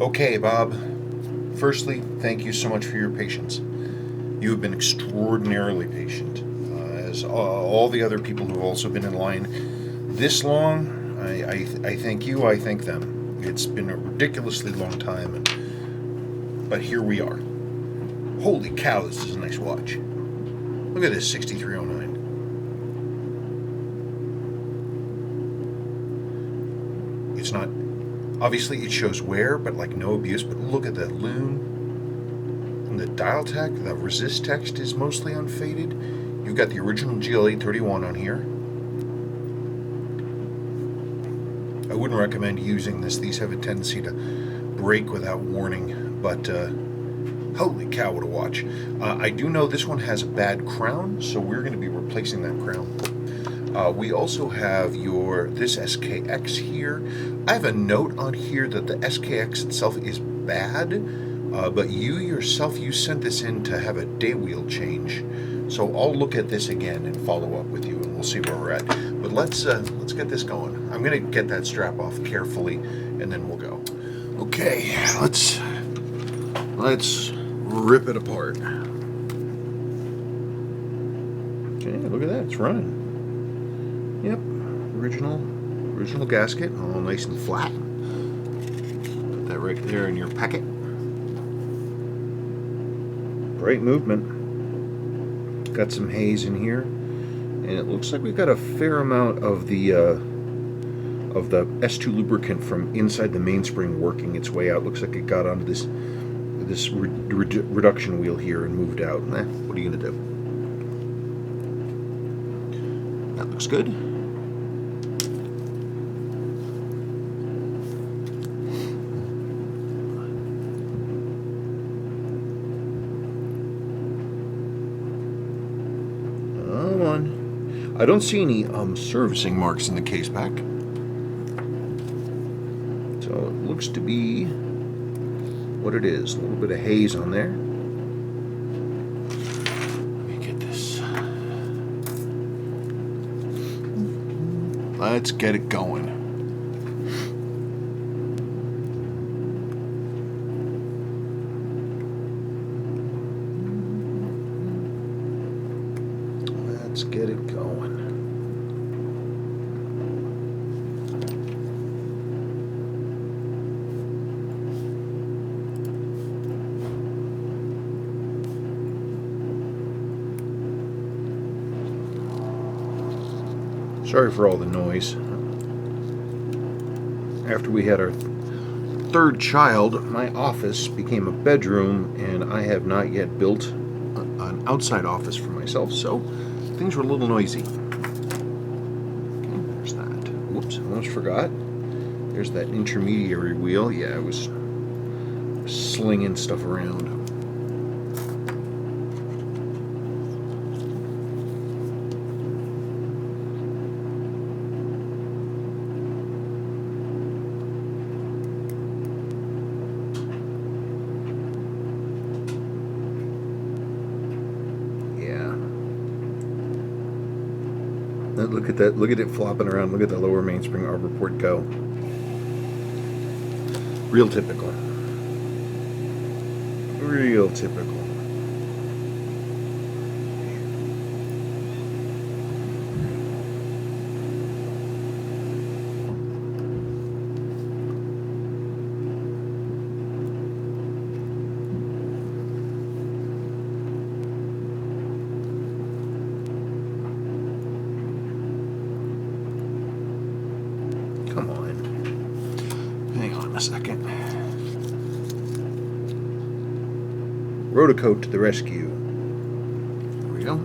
Okay, Bob. Firstly, thank you so much for your patience. You have been extraordinarily patient, as all the other people who have also been in line this long. I thank you. I thank them. It's been a ridiculously long time, but here we are. Holy cow! This is a nice watch. Look at this 6309. It's not obviously it shows wear, but like no abuse. But look at that loom. And the dial tech, the resist text is mostly unfaded. You've got the original GL831 on here. I wouldn't recommend using this. These have a tendency to break without warning, but holy cow, what a watch. I do know this one has a bad crown, so we're going to be replacing that crown. We also have this SKX here. I have a note on here that the SKX itself is bad, but you sent this in to have a day wheel change. So I'll look at this again and follow up with you, and we'll see where we're at. But let's get this going. I'm gonna get that strap off carefully, and then we'll go. Okay, let's rip it apart. Okay, look at that, it's running. Yep, original gasket, all nice and flat. Put that right there in your packet. Bright movement. Got some haze in here, and it looks like we've got a fair amount of the S2 lubricant from inside the mainspring working its way out. Looks like it got onto this reduction wheel here and moved out. What are you gonna do? That looks good. Come on. I don't see any servicing marks in the case pack. So it looks to be what it is. A little bit of haze on there. Let me get this. Let's get it going. Let's get it going. Sorry for all the noise. After we had our third child, my office became a bedroom, and I have not yet built an outside office for myself, so things were a little noisy. Okay, there's that. Whoops, almost forgot. There's that intermediary wheel. Yeah, I was slinging stuff around. Look at that. Look at it flopping around. Look at the lower mainspring arbor port go. Real typical. Real typical. Come on. Hang on a second. Rotocoat to the rescue. There we go.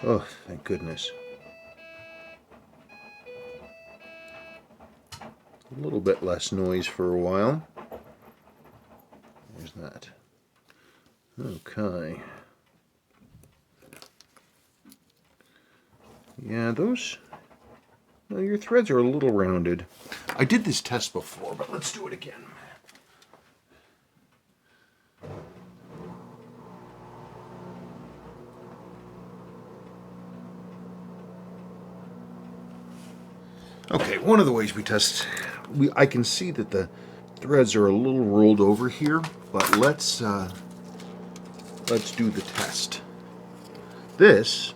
Oh, thank goodness. A little bit less noise for a while. There's that. Okay. Yeah, well, your threads are a little rounded. I did this test before, but let's do it again. Okay, one of the ways we test, I can see that the threads are a little rolled over here, but let's do the test. This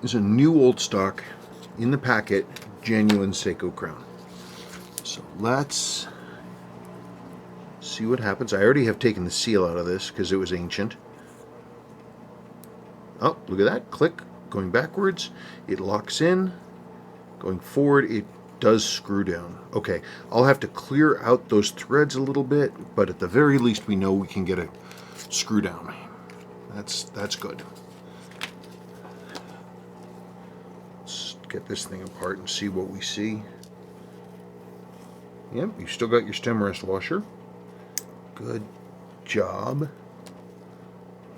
is a new old stock in the packet, genuine Seiko crown. So let's see what happens. I already have taken the seal out of this because it was ancient. Oh, look at that. Click. Going backwards, it locks in. Going forward, it does screw down. Okay, I'll have to clear out those threads a little bit, but at the very least we know we can get a screw down. That's good. Let's get this thing apart and see what we see. Yep, you've still got your stem rest washer. Good job.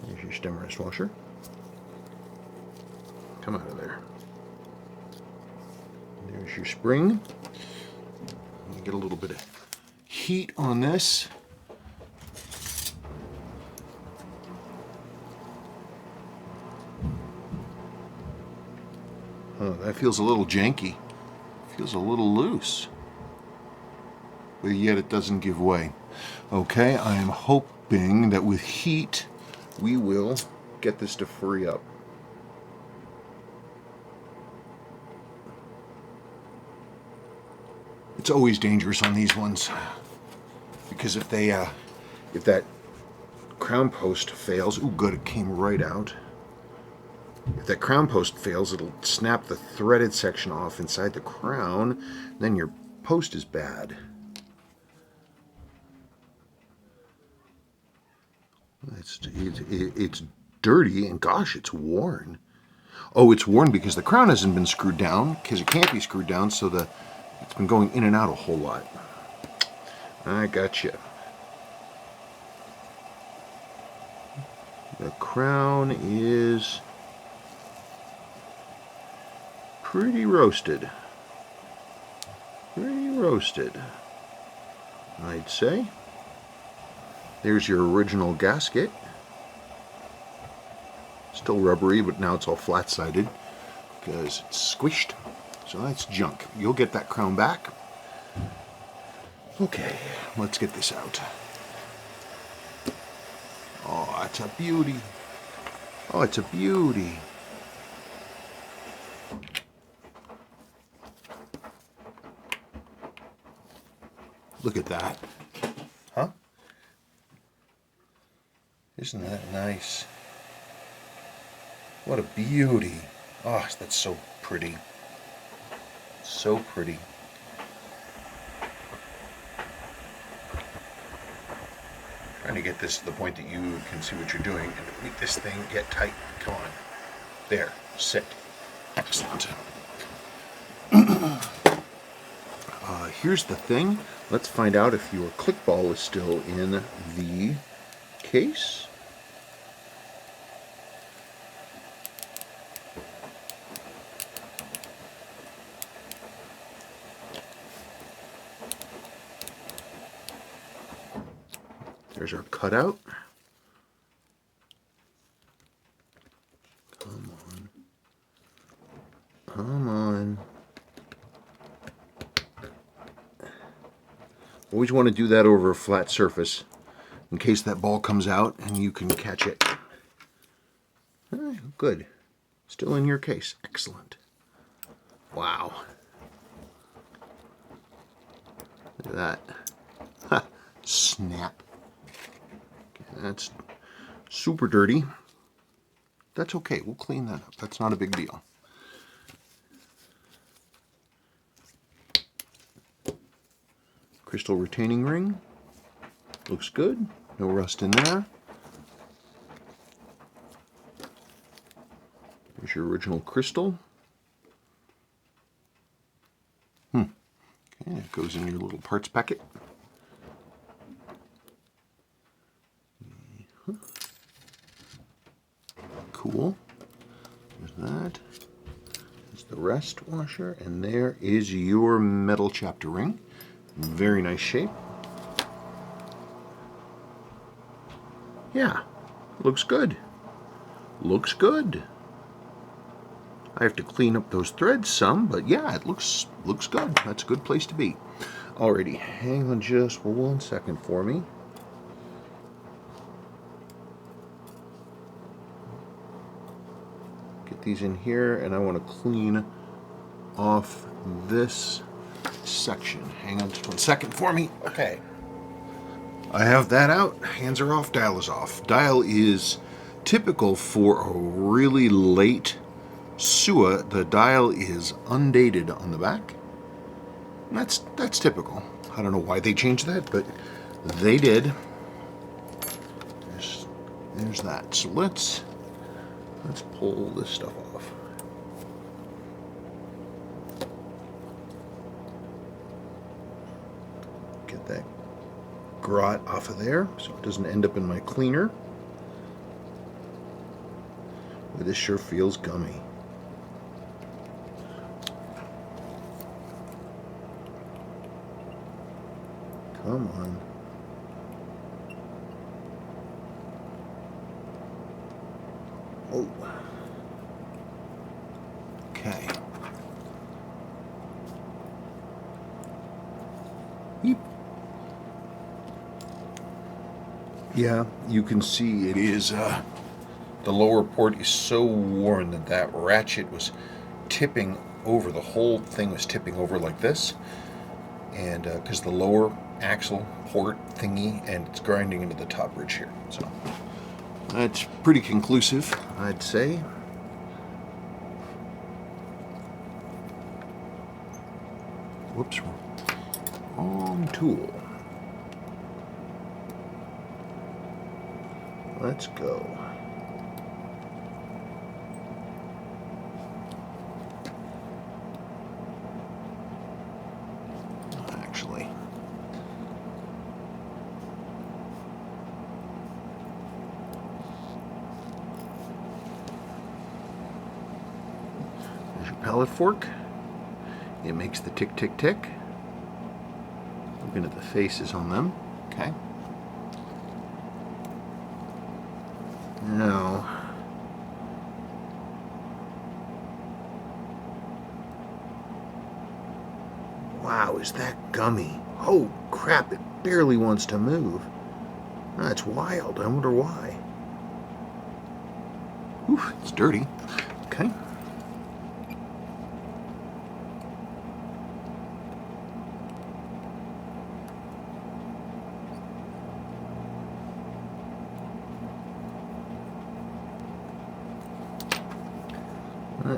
There's your stem rest washer. Come out of there. There's your spring. Get a little bit of heat on this. Oh, that feels a little janky. Feels a little loose. But yet it doesn't give way. Okay, I am hoping that with heat we will get this to free up. It's always dangerous on these ones because if that crown post fails, ooh, good, it came right out. If that crown post fails, it'll snap the threaded section off inside the crown. Then your post is bad. It's dirty and gosh, it's worn. Oh, it's worn because the crown hasn't been screwed down because it can't be screwed down, so it's been going in and out a whole lot. I gotcha. The crown is pretty roasted. Pretty roasted, I'd say. There's your original gasket. Still rubbery, but now it's all flat-sided because it's squished. So that's junk. You'll get that crown back. Okay, let's get this out. Oh, it's a beauty. Oh, it's a beauty. Look at that. Huh? Isn't that nice? What a beauty. Oh, that's so pretty. So pretty. Trying to get this to the point that you can see what you're doing and make this thing get tight. Come on. There. Sit. Excellent. Here's the thing. Let's find out if your click ball is still in the case. There's our cutout. Come on. Come on. Always want to do that over a flat surface in case that ball comes out and you can catch it. Good. Still in your case. Excellent. Wow. Look at that. Ha! Snap. That's super dirty. That's okay. We'll clean that up. That's not a big deal. Crystal retaining ring. Looks good. No rust in there. There's your original crystal. Okay, it goes in your little parts packet. Cool. There's that. There's the rest washer, and there is your metal chapter ring. Very nice shape. Yeah, looks good. Looks good. I have to clean up those threads some, but yeah, it looks good. That's a good place to be. Alrighty, hang on just 1 second for me. Get these in here, and I want to clean off this section. Hang on just 1 second for me. Okay. I have that out. Hands are off, dial is off. Dial is typical for a really late Suwa. The dial is undated on the back. That's typical. I don't know why they changed that, but they did. There's that. So let's pull this stuff off. Get that grot off of there so it doesn't end up in my cleaner. But this sure feels gummy. Come on. Oh. Okay. Yeep. Yeah, you can see it is, the lower port is so worn that that ratchet was tipping over. The whole thing was tipping over like this. And because the lower axle port thingy, and it's grinding into the top ridge here. So that's pretty conclusive, I'd say. Whoops, wrong tool. Let's go. Actually, there's your pallet fork. It makes the tick, tick, tick. Looking at the faces on them. Okay. Now, wow, is that gummy? Oh crap, it barely wants to move. That's wild. I wonder why. Oof, it's dirty. Okay.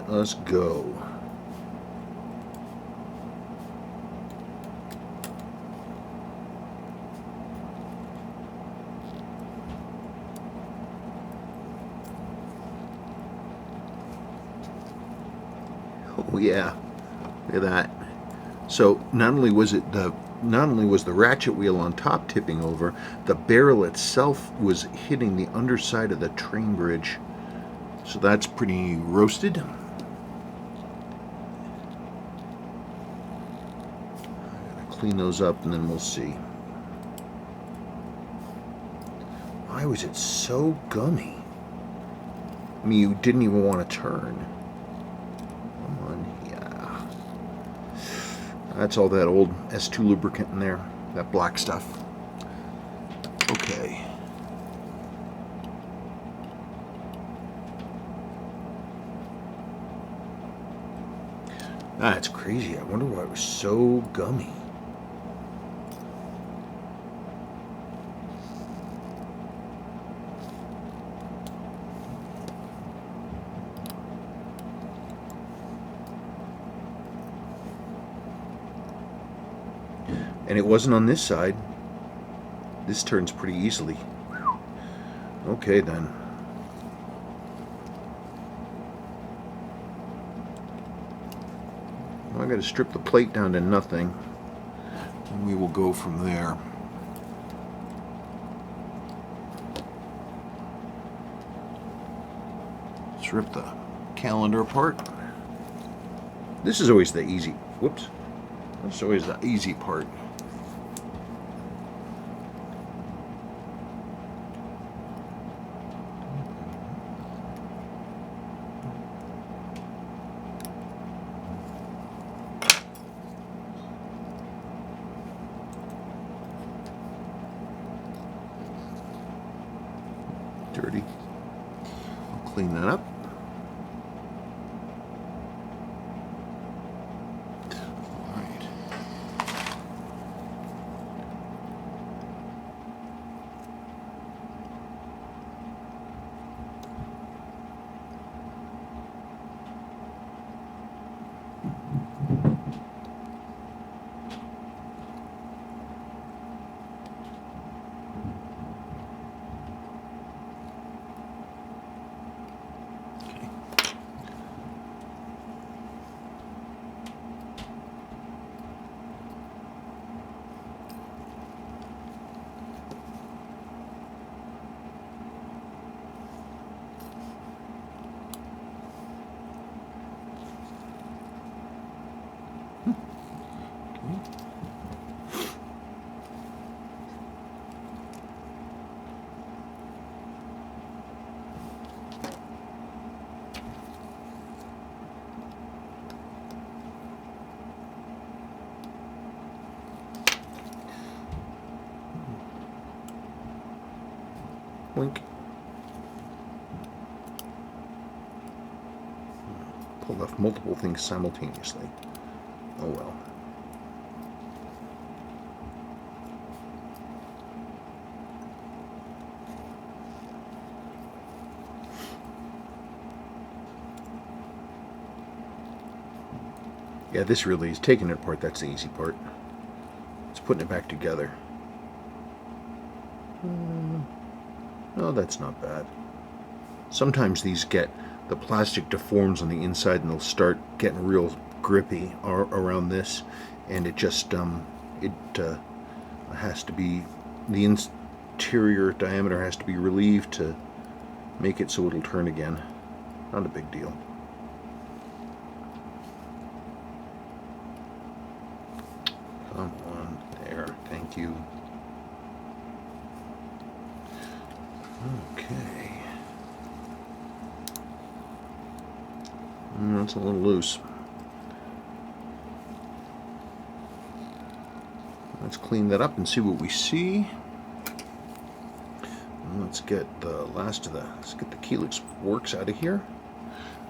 Let's go. Oh yeah, look at that. So not only was the ratchet wheel on top tipping over, the barrel itself was hitting the underside of the train bridge. So that's pretty roasted. Clean those up and then we'll see. Why was it so gummy? I mean, you didn't even want to turn. Come on, yeah. That's all that old S2 lubricant in there, that black stuff. Okay. That's crazy. I wonder why it was so gummy. And it wasn't on this side. This turns pretty easily. Okay then. Well, I got to strip the plate down to nothing, and we will go from there. Let's rip the calendar apart. This is always the easy. Whoops. That's always the easy part. dirty. I'll clean that up. Wink. Pulled off multiple things simultaneously. Oh well. Yeah, this really is taking it apart. That's the easy part. It's putting it back together. No, that's not bad. Sometimes these the plastic deforms on the inside and they'll start getting real grippy around this, and it just has to be, the interior diameter has to be relieved to make it so it'll turn again. Not a big deal. Come on, there, thank you. Okay. That's a little loose. Let's clean that up and see what we see. And let's get let's get the Helix works out of here.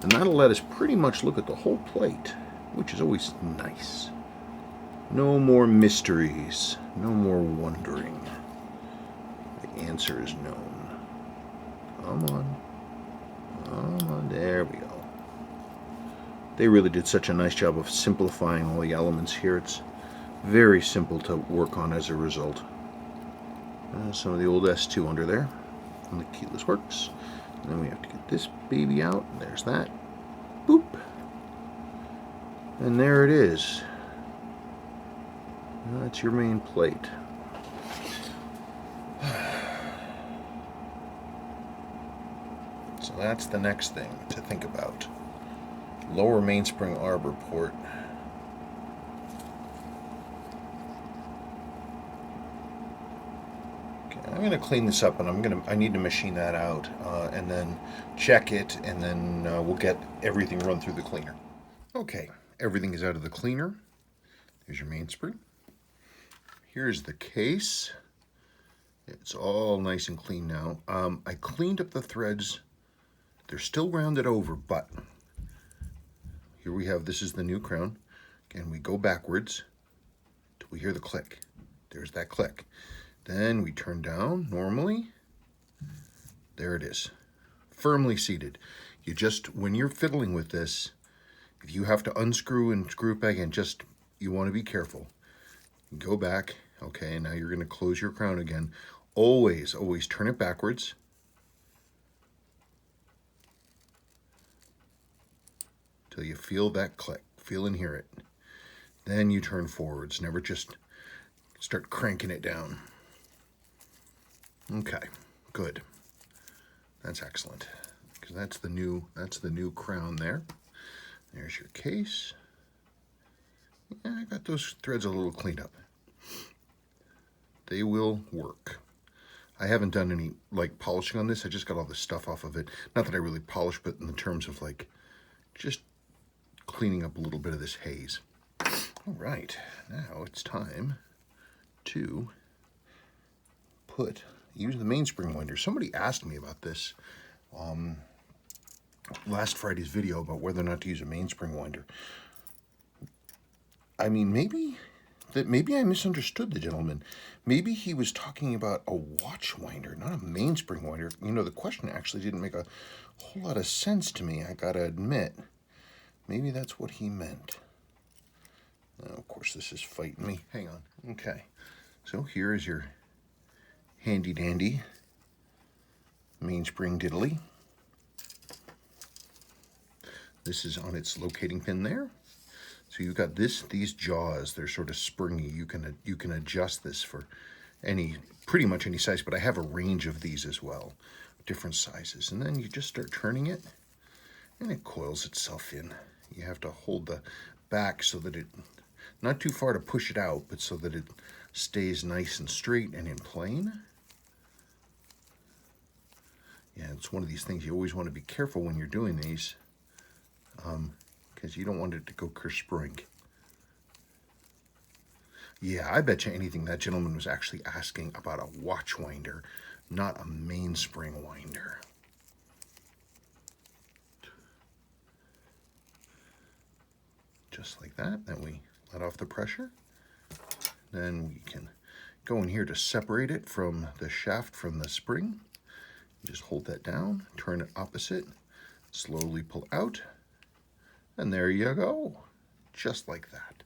And that'll let us pretty much look at the whole plate, which is always nice. No more mysteries, no more wondering. The answer is known. Come on. Come on, there we go. They really did such a nice job of simplifying all the elements here. It's very simple to work on as a result. Some of the old S2 under there. And the keyless works. And then we have to get this baby out. There's that. Boop. And there it is. That's your main plate. So that's the next thing to think about. Lower mainspring arbor port. Okay, I'm going to clean this up, and I need to machine that out, and then check it, and then we'll get everything run through the cleaner. Okay, everything is out of the cleaner. Here's your mainspring. Here's the case. It's all nice and clean now. I cleaned up the threads. They're still rounded over, but here we have, this is the new crown. Again, we go backwards till we hear the click. There's that click. Then we turn down normally. There it is, firmly seated. You just, when you're fiddling with this, if you have to unscrew and screw it back in, you want to be careful. Go back. Okay, now you're going to close your crown again. Always, always turn it backwards. Till you feel that click, feel and hear it. Then you turn forwards. Never just start cranking it down. Okay, good. That's excellent. Because that's the new crown there. There's your case. Yeah, I got those threads a little cleaned up. They will work. I haven't done any polishing on this. I just got all the stuff off of it. Not that I really polished, but in the terms of just cleaning up a little bit of this haze. All right, now it's time to put use the mainspring winder. Somebody asked me about this last Friday's video about whether or not to use a mainspring winder. I mean, maybe I misunderstood the gentleman. Maybe he was talking about a watch winder, not a mainspring winder. You know, the question actually didn't make a whole lot of sense to me, I gotta admit. Maybe that's what he meant. Now, of course, this is fighting me. Hang on. Okay. So here is your handy dandy mainspring diddly. This is on its locating pin there. So you've got these jaws, they're sort of springy. You can adjust this for pretty much any size, but I have a range of these as well, different sizes. And then you just start turning it, and it coils itself in. You have to hold the back so that not too far to push it out, but so that it stays nice and straight and in plane. Yeah, it's one of these things you always want to be careful when you're doing these, because you don't want it to go kerspring. Yeah, I bet you anything that gentleman was actually asking about a watch winder, not a mainspring winder. Just like that. Then we let off the pressure. Then we can go in here to separate it from the shaft from the spring. Just hold that down, turn it opposite, slowly pull out, and there you go, just like that.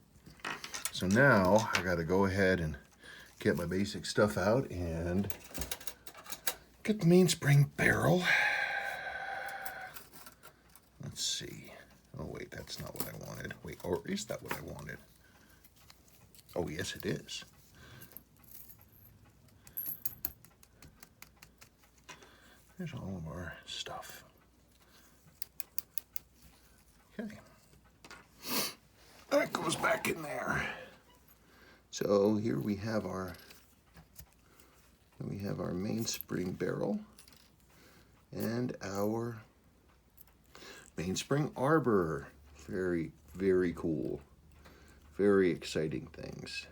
So now I gotta go ahead and get my basic stuff out and get the mainspring barrel. Let's see. Oh wait, that's not what I wanted. Wait, or is that what I wanted? Oh yes, it is. There's all of our stuff. Okay. That goes back in there. So here we have our mainspring barrel and our mainspring arbor. Very, very cool. Very exciting things.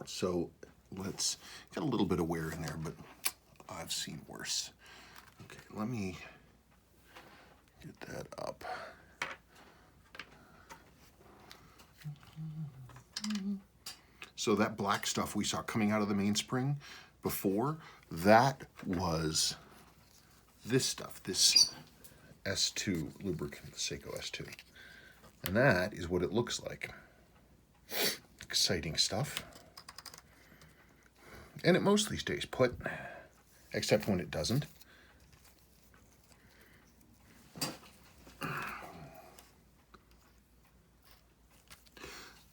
So let's get a little bit of wear in there, but I've seen worse. Okay, let me get that up. So that black stuff we saw coming out of the mainspring before, that was this stuff, this S2 lubricant, the Seiko S2. And that is what it looks like. Exciting stuff. And it mostly stays put, except when it doesn't.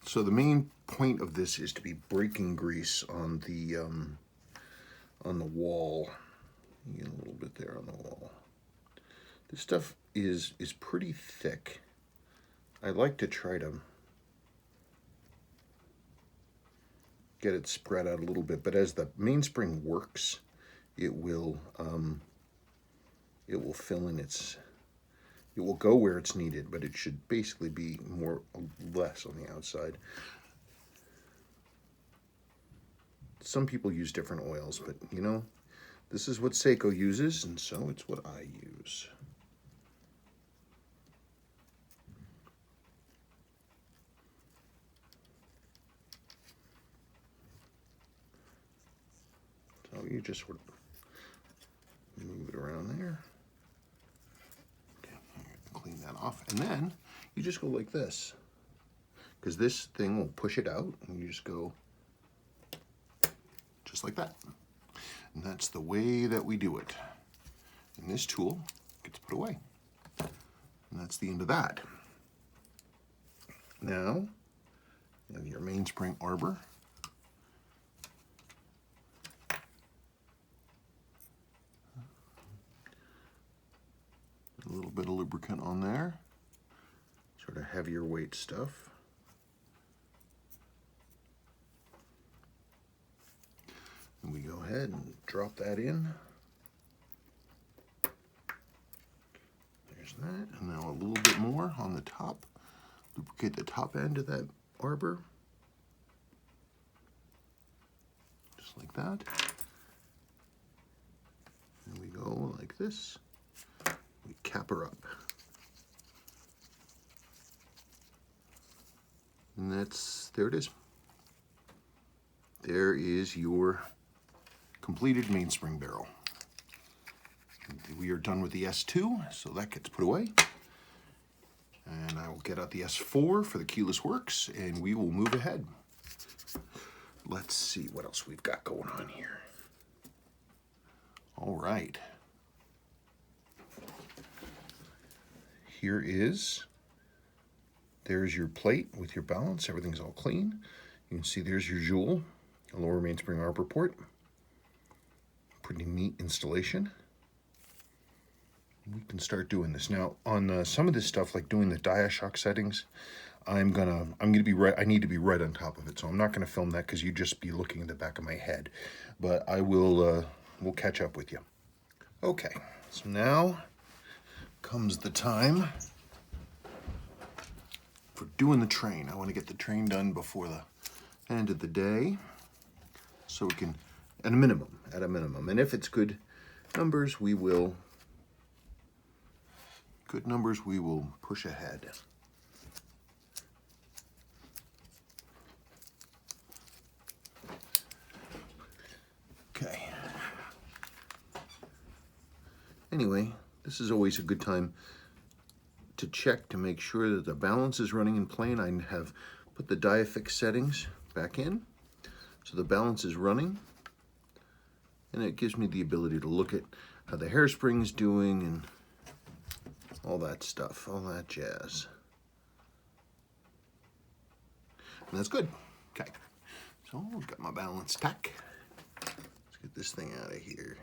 So the main point of this is to be breaking grease on the wall. You get a little bit there on the wall. This stuff is pretty thick. I like to try to get it spread out a little bit, but as the mainspring works, it will fill in it will go where it's needed, but it should basically be less on the outside. Some people use different oils, but you know, this is what Seiko uses, and so it's what I use. So you just sort of move it around there. Okay, clean that off, and then you just go like this, because this thing will push it out, and you just go just like that. And that's the way that we do it. And this tool gets put away. And that's the end of that. Now, you have your mainspring arbor. A little bit of lubricant on there. Sort of heavier weight stuff. And we go ahead and drop that in. There's that. And now a little bit more on the top. Lubricate the top end of that arbor. Just like that. like this. We cap her up. And there it is. There is your completed mainspring barrel. We are done with the S2, so that gets put away. And I will get out the S4 for the keyless works, and we will move ahead. Let's see what else we've got going on here. All right. There's your plate with your balance. Everything's all clean. You can see there's your jewel, a lower mainspring arbor port. Pretty neat installation. We can start doing this now. On some of this stuff, like doing the diashock settings, I'm gonna be right. I need to be right on top of it, so I'm not gonna film that because you'd just be looking at the back of my head. But I will. We'll catch up with you. Okay. So now comes the time for doing the train. I want to get the train done before the end of the day, so we can, at a minimum. And if it's good numbers, we will. Good numbers, we will push ahead. Okay. Anyway, this is always a good time to check to make sure that the balance is running in plane. I have put the diafix settings back in, so the balance is running, and it gives me the ability to look at how the hairspring is doing and all that stuff, all that jazz. And that's good. Okay, so I've got my balance tack. Let's get this thing out of here.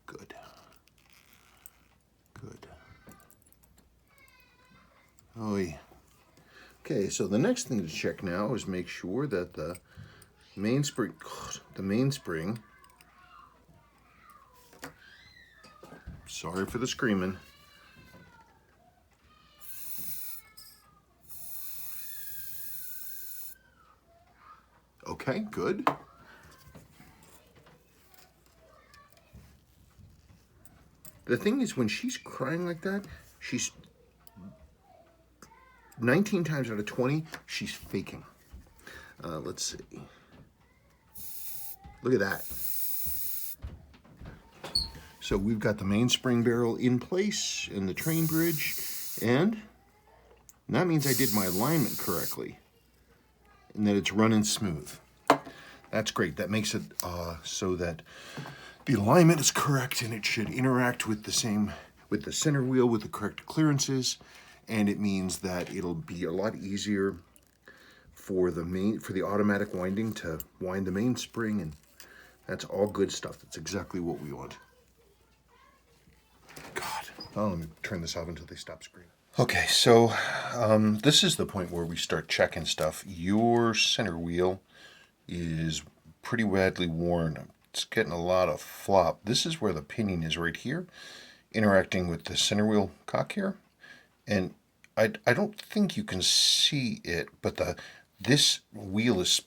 Good. Good. Oh, yeah. Okay, so the next thing to check now is make sure that the mainspring, sorry for the screaming. Okay, good. The thing is, when she's crying like that, she's 19 times out of 20, she's faking. Let's see. Look at that. So we've got the mainspring barrel in place and the train bridge, and that means I did my alignment correctly and that it's running smooth. That's great. That makes it so that the alignment is correct and it should interact with the center wheel with the correct clearances. And it means that it'll be a lot easier for the automatic winding to wind the mainspring, and that's all good stuff. That's exactly what we want. God, let me turn this off until they stop screaming. Okay, so this is the point where we start checking stuff. Your center wheel is pretty badly worn. It's getting a lot of flop. This is where the pinion is right here, interacting with the center wheel cock here. And I don't think you can see it, but this wheel is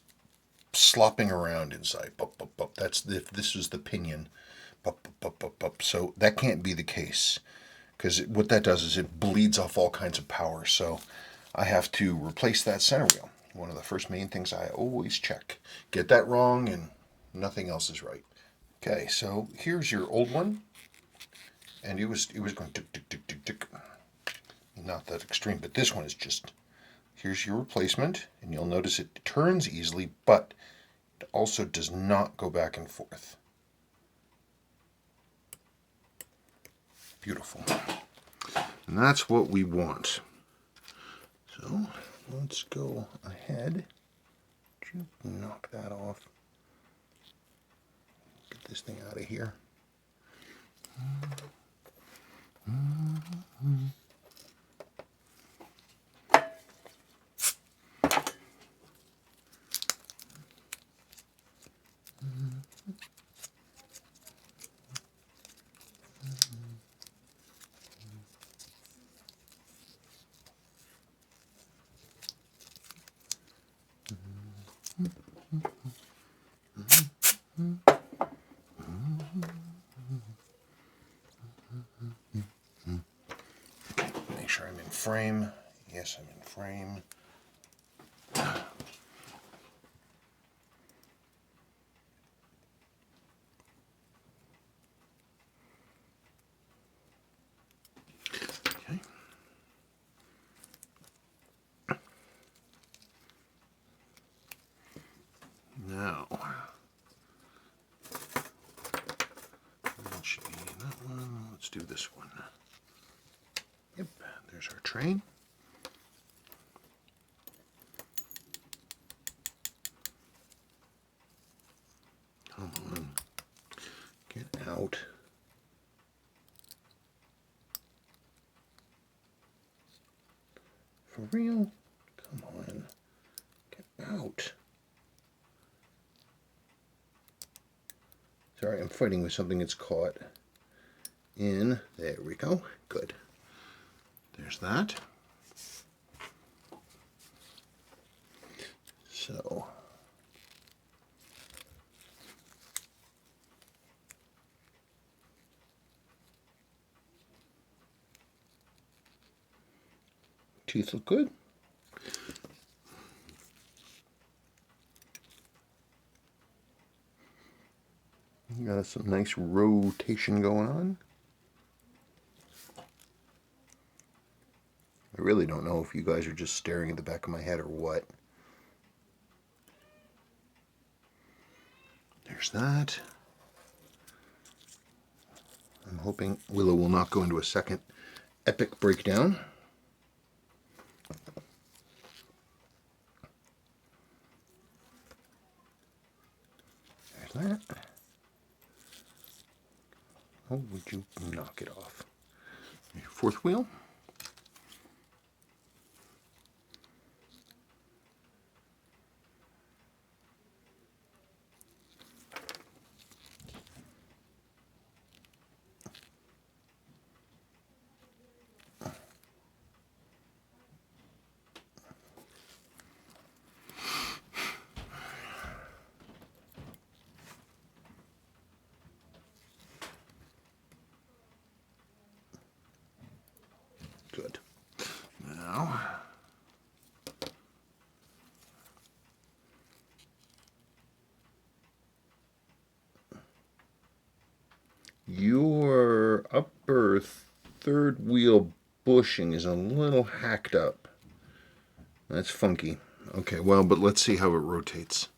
slopping around inside. This is the pinion. So that can't be the case, because what that does is it bleeds off all kinds of power. So I have to replace that center wheel. One of the first main things I always check. Get that wrong and nothing else is right. Okay, so here's your old one, and it was going tick tick tick tick tick. Not that extreme, but this one is just, here's your replacement, and you'll notice it turns easily, but it also does not go back and forth. Beautiful. And that's what we want. So let's go ahead, knock that off, get this thing out of here. frame. Yes, I'm in frame. Okay. Now, that should be that one. Let's do this one. Yep, there's our train. Come on, get out. For real? Come on, get out. Sorry, I'm fighting with something that's caught in. There we go. Good. There's that. So, teeth look good. Got some nice rotation going on. I really don't know if you guys are just staring at the back of my head or what. There's that. I'm hoping Willow will not go into a second epic breakdown. There's that. Oh, would you knock it off? Your fourth wheel. Good. Now, your upper third wheel bushing is a little hacked up. That's funky. Okay, well, but let's see how it rotates.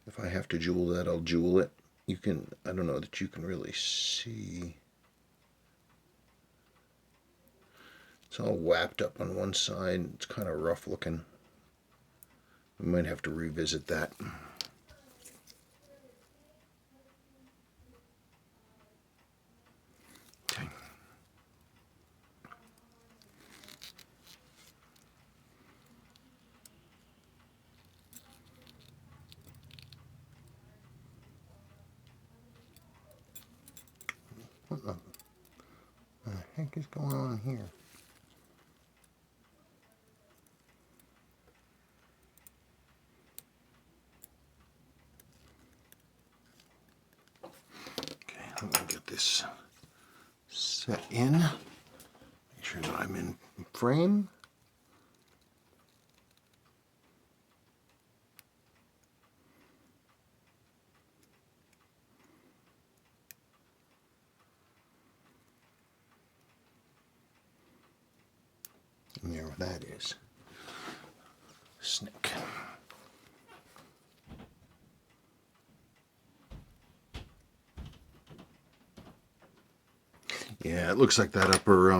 If I have to jewel that, I'll jewel it. You can, I don't know that you can really see. It's all whapped up on one side. It's kind of rough looking. We might have to revisit that. Okay. What the heck is going on here? I'm going to get this set in. Make sure that I'm in frame. And there that is. Snick. Yeah, it looks like that upper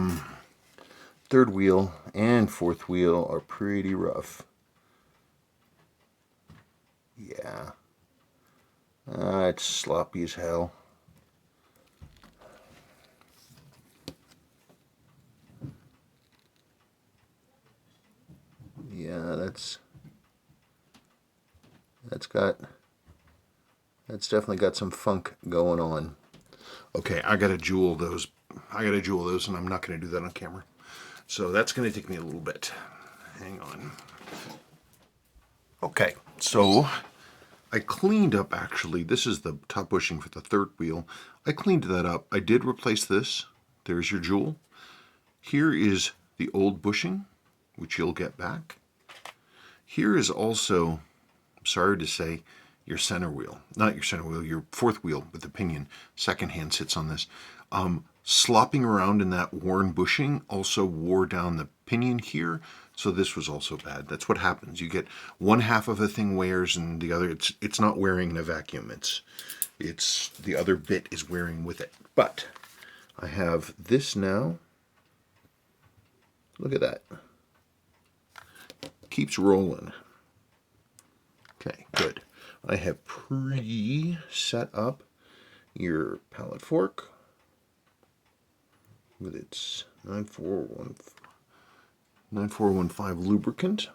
third wheel and fourth wheel are pretty rough. Yeah. It's sloppy as hell. Yeah, that's definitely got some funk going on. Okay, I gotta jewel those. And I'm not gonna do that on camera. So that's gonna take me a little bit. Hang on. Okay, so I cleaned up, actually. This is the top bushing for the third wheel. I cleaned that up. I did replace this There's your jewel. Here is the old bushing, which you'll get back. Here is also, I'm sorry to say, your center wheel. Not your center wheel, your fourth wheel with the pinion. Second hand sits on this. Slopping around in that worn bushing also wore down the pinion here, so this was also bad. That's what happens. You get one half of a thing wears and the other, it's not wearing in a vacuum. It's the other bit is wearing with it. But I have this now. Look at that. Keeps rolling. Okay, good. I have pre-set up your pallet fork with its 9415 lubricant.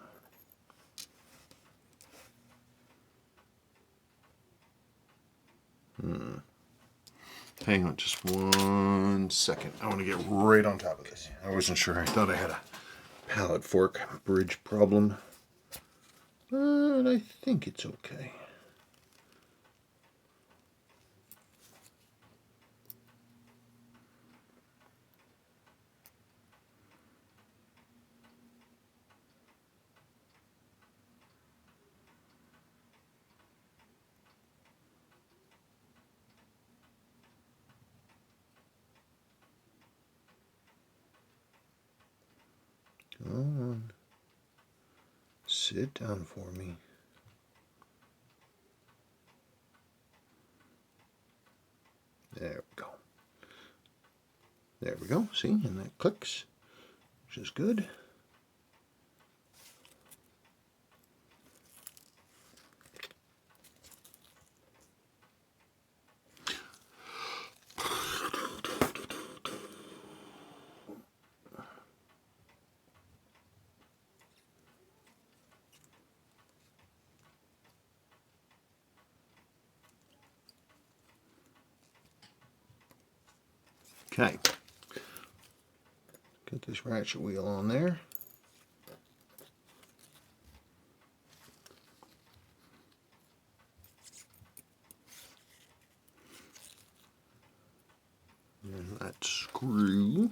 Hang on just 1 second. I want to get right on top of this. I wasn't sure. I thought I had a pallet fork bridge problem. But I think it's okay. Come on. Sit down for me. There we go. There we go. See? And that clicks, which is good. Okay. Get this ratchet wheel on there. And that screw.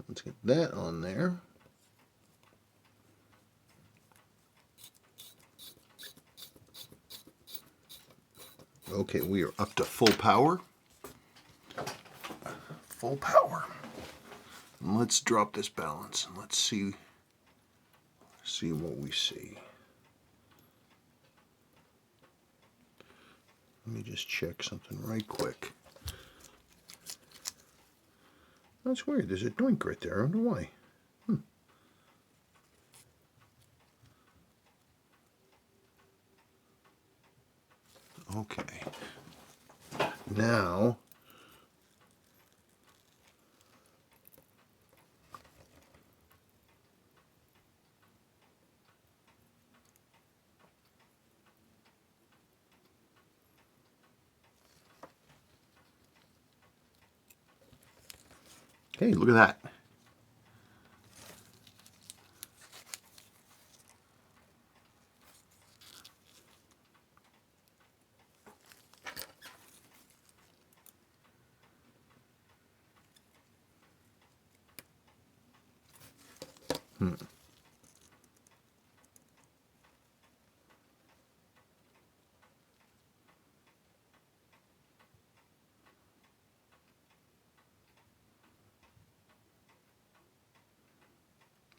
Let's get that on there. Okay, we are up to full power. Full power. And let's drop this balance and let's see what we see. Let me just check something right quick. That's weird. There's a doink right there. I wonder why. Okay. Now, hey, look at that.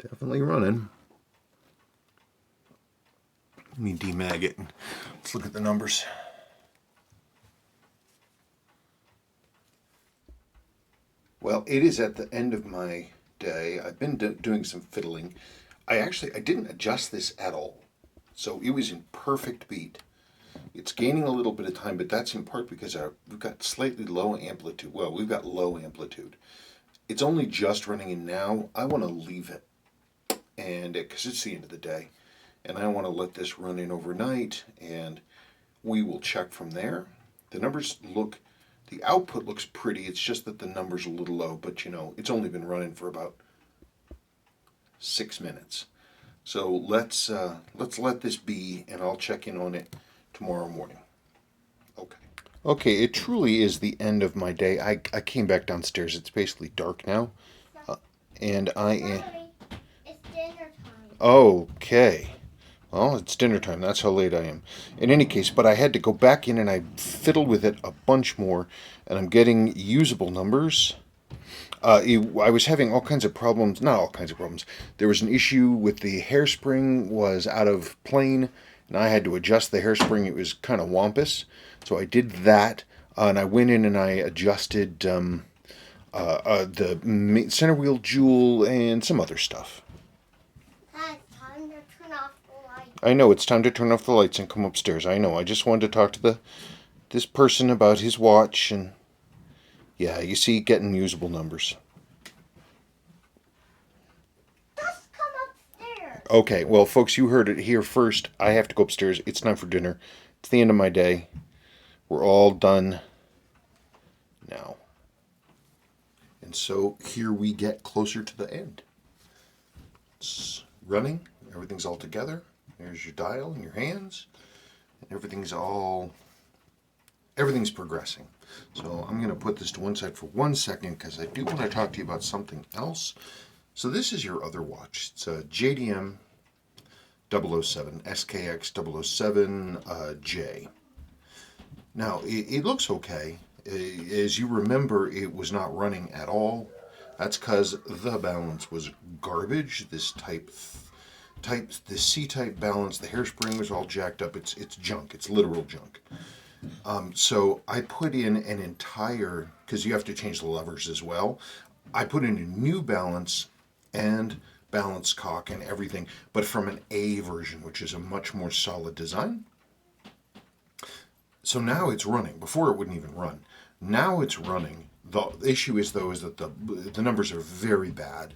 Definitely running. Let me demag it and let's look at the numbers. Well, it is at the end of my day. I've been doing some fiddling. I didn't adjust this at all. So it was in perfect beat. It's gaining a little bit of time, but that's in part because we've got slightly low amplitude. Well, we've got low amplitude. It's only just running in now. I want to leave it, and because it's the end of the day, and I want to let this run in overnight, and we will check from there. The numbers look, the output looks pretty. It's just that the number's a little low, but you know, it's only been running for about 6 minutes. So let's let this be, and I'll check in on it tomorrow morning. Okay. Okay, it truly is the end of my day. I came back downstairs. It's basically dark now. Uh, and I am. Mommy, it's dinner time. Okay. Well, it's dinner time. That's how late I am. In any case, but I had to go back in and I fiddled with it a bunch more, and I'm getting usable numbers. I was having all kinds of problems. Not all kinds of problems. There was an issue with the hairspring was out of plane, and I had to adjust the hairspring. It was kind of wampus, so I did that. And I went in and I adjusted the center wheel jewel and some other stuff. Dad, it's time to turn off the light. I know it's time to turn off the lights and come upstairs. I know. I just wanted to talk to this person about his watch, and yeah, you see, getting usable numbers. Just come upstairs. Okay, well, folks, you heard it here first. I have to go upstairs. It's time for dinner. It's the end of my day. We're all done now. And so here we get closer to the end. It's running. Everything's all together. There's your dial in your hands. And everything's progressing. So I'm going to put this to one side for 1 second because I do want to talk to you about something else. So this is your other watch. It's a JDM 007, SKX 007 J. Now, it looks okay. As you remember, it was not running at all. That's because the balance was garbage. This the C-type balance, the hairspring was all jacked up. It's junk. It's literal junk. So I put in an entire, because you have to change the levers as well. I put in a new balance and balance cock and everything, but from an A version, which is a much more solid design. So now it's running. Before it wouldn't even run. Now it's running. The issue is though is that the numbers are very bad.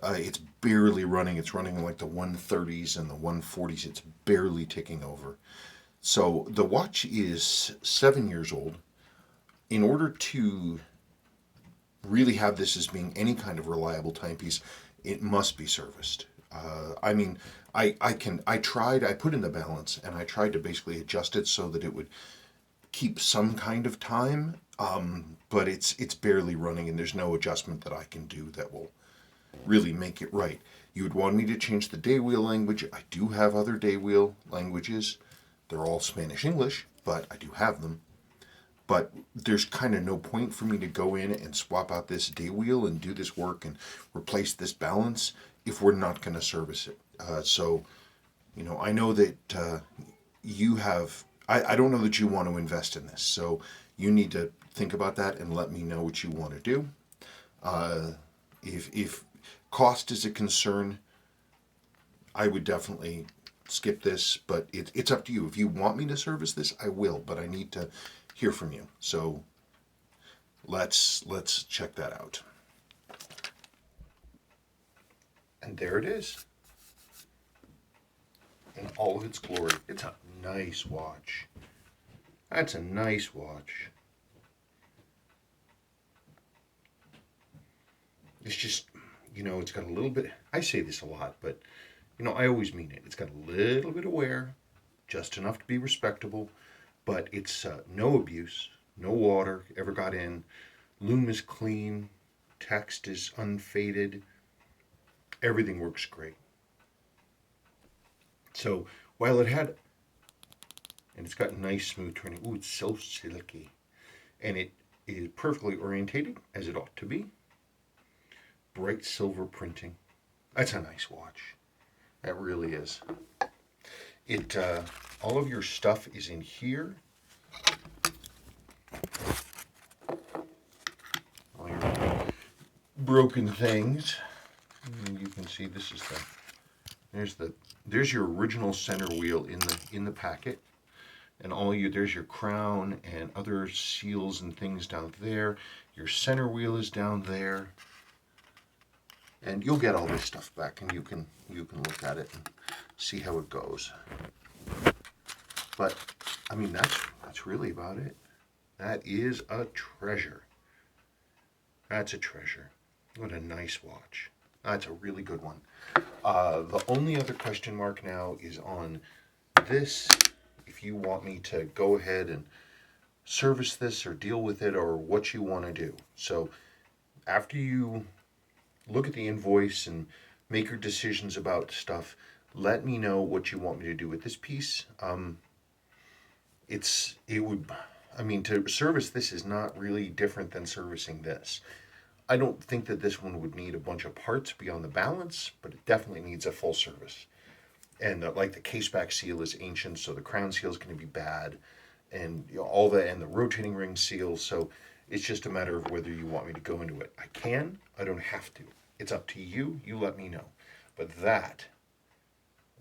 It's barely running. It's running in like the 130s and the 140s. It's barely ticking over. So the watch is 7 years old. In order to really have this as being any kind of reliable timepiece, it must be serviced. I mean, I put in the balance and I tried to basically adjust it so that it would keep some kind of time, but it's barely running and there's no adjustment that I can do that will really make it right. You would want me to change the day wheel language. I do have other day wheel languages. They're all Spanish English, but I do have them. But there's kind of no point for me to go in and swap out this day wheel and do this work and replace this balance if we're not going to service it. So, I know that you have, I don't know that you want to invest in this. So you need to think about that and let me know what you want to do. If cost is a concern, I would definitely skip this, but it's up to you. If you want me to service this, I will, but I need to hear from you. So let's check that out. And there it is. In all of its glory. It's a nice watch. That's a nice watch. It's just, it's got a little bit, I say this a lot, but, I always mean it. It's got a little bit of wear, just enough to be respectable, but it's no abuse, no water ever got in. Loom is clean, text is unfaded, everything works great. So while and it's got nice smooth turning, ooh, it's so silky, and it is perfectly orientated as it ought to be. Bright silver printing. That's a nice watch. That really is. It all of your stuff is in here. All your broken things. And you can see this is there's your original center wheel in the packet. And there's your crown and other seals and things down there. Your center wheel is down there. And you'll get all this stuff back and you can look at it and see how it goes. But I mean that's really about it. That is a treasure. That's a treasure. What a nice watch. That's a really good one. The only other question mark now is on this. If you want me to go ahead and service this or deal with it or what you want to do. So after you look at the invoice and make your decisions about stuff, let me know what you want me to do with this piece. It would, I mean, to service this is not really different than servicing this. I don't think that this one would need a bunch of parts beyond the balance, but it definitely needs a full service. And like the case back seal is ancient, so the crown seal is going to be bad, and all the and the rotating ring seal. So it's just a matter of whether you want me to go into it. I can. I don't have to. It's up to you. You let me know. But that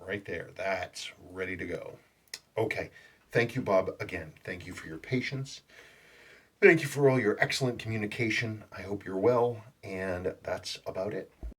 right there, that's ready to go. Okay. Thank you, Bob. Again, thank you for your patience. Thank you for all your excellent communication. I hope you're well, and that's about it.